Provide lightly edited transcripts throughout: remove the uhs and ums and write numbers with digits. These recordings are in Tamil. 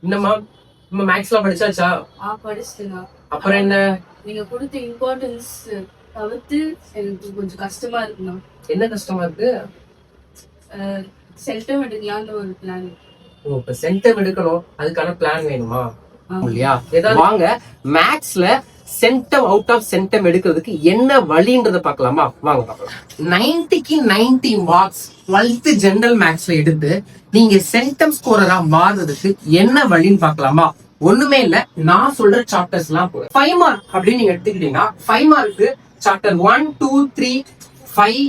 என்னம்மா நம்ம மேக்ஸ்லாம் படிச்சாச்சா? படிச்சுட்டுங்க. அப்புறம் என்ன நீங்க கொடுத்த இம்பார்ட்டன்ஸ் தவிர்த்து எனக்கு கொஞ்சம் கஷ்டமா இருக்குண்ணா. என்ன கஷ்டமா இருக்கு? சென்டம் எடுக்கலாம்னு ஒரு பிளான். ஓ, இப்ப சென்டம் எடுக்கணும், அதுக்கான பிளான் வேணுமா இல்லையா? வாங்க மேக்ஸ்ல சென்டம் அவுட் ஆஃப் சென்டம் எடுக்கிறதுக்கு என்ன வழின்றத பார்க்கலாமா? வாங்க பார்க்கலாம். 90க்கு 90 மார்க்ஸ் 12th ஜெனரல் மேக்ஸ்ல எடுத்து நீங்க சென்டம் ஸ்கோரரா மாறுறதுக்கு என்ன வழின்னு பார்க்கலாமா? ஒண்ணுமே இல்ல, நான் சொல்ற சாப்டர்ஸ் எல்லாம் 5 மார்க் அப்படின்னு நீங்க எடுத்துக்கிட்டீங்கன்னா 5 மார்க்கு சாப்டர் 1 2 3 5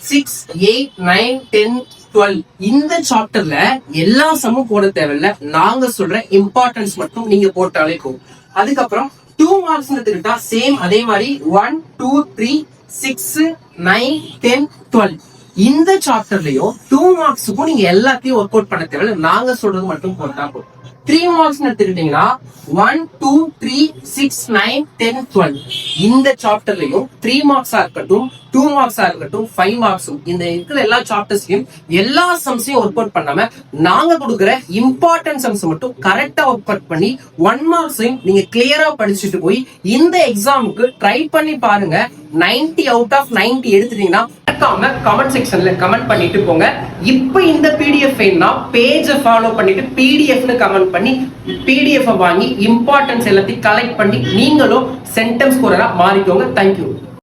6 8 9 10 12 இந்த சாப்டர்ல எல்லா சம்மும் போட தேவையில்ல, நாங்க சொல்ற இம்பார்ட்டன்ஸ் மட்டும் நீங்க போட்டாலே போதும். அதுக்கப்புறம் 2 மார்க்ஸ் எடுத்துக்கிட்டா சேம் அதே மாதிரி 1 2 3 6 9 10 12 இந்த சாப்டர்லயும் 2 மார்க்ஸுக்கும் நீங்க எல்லாத்தையும் ஒர்க் அவுட் பண்ண தேவையில்ல, நாங்க சொல்றது மட்டும் போட்டா போதும். 3 மார்க்ஸ் எடுத்துக்கிட்டீங்கன்னா 1 2 3 6 9 10 12 இந்த சாப்டர்லயும் 3 மார்க்ஸா இருக்கட்டும் 2 மார்க்ஸா இருக்கட்டும் 5 மார்க்ஸும் இந்த இருக்கிற எல்லா சாப்டர்ஸ்லயும் எல்லா சம்ஸையும் ஒர்க் அவுட் பண்ணாம நாங்க கொடுக்குற இம்பார்ட்டன்ட் சம்ஸ் மட்டும் கரெக்டா ஒர்க் அவுட் பண்ணி 1 மார்க்ஸையும் நீங்க கிளியரா படிச்சுட்டு போய் இந்த எக்ஸாமுக்கு ட்ரை பண்ணி பாருங்க. 90 அவுட் ஆஃப் 90 எடுத்துட்டீங்கன்னா கமெண்ட் செக்ஷன்ல கமெண்ட் பண்ணிட்டு போங்க. இப்போ இந்த பிடிஎஃப் வேணும்னா பேஜை ஃபாலோ பண்ணிட்டு பிடிஎஃப்னு கமெண்ட் பண்ணி பிடிஎஃப் வாங்கி இம்பார்ட்டன்ஸ் எல்லாத்தையும் கலெக்ட் பண்ணி நீங்களும் சென்டென்ஸ் ஸ்கோரரா மாறிக்கோங்க. தேங்க்யூ.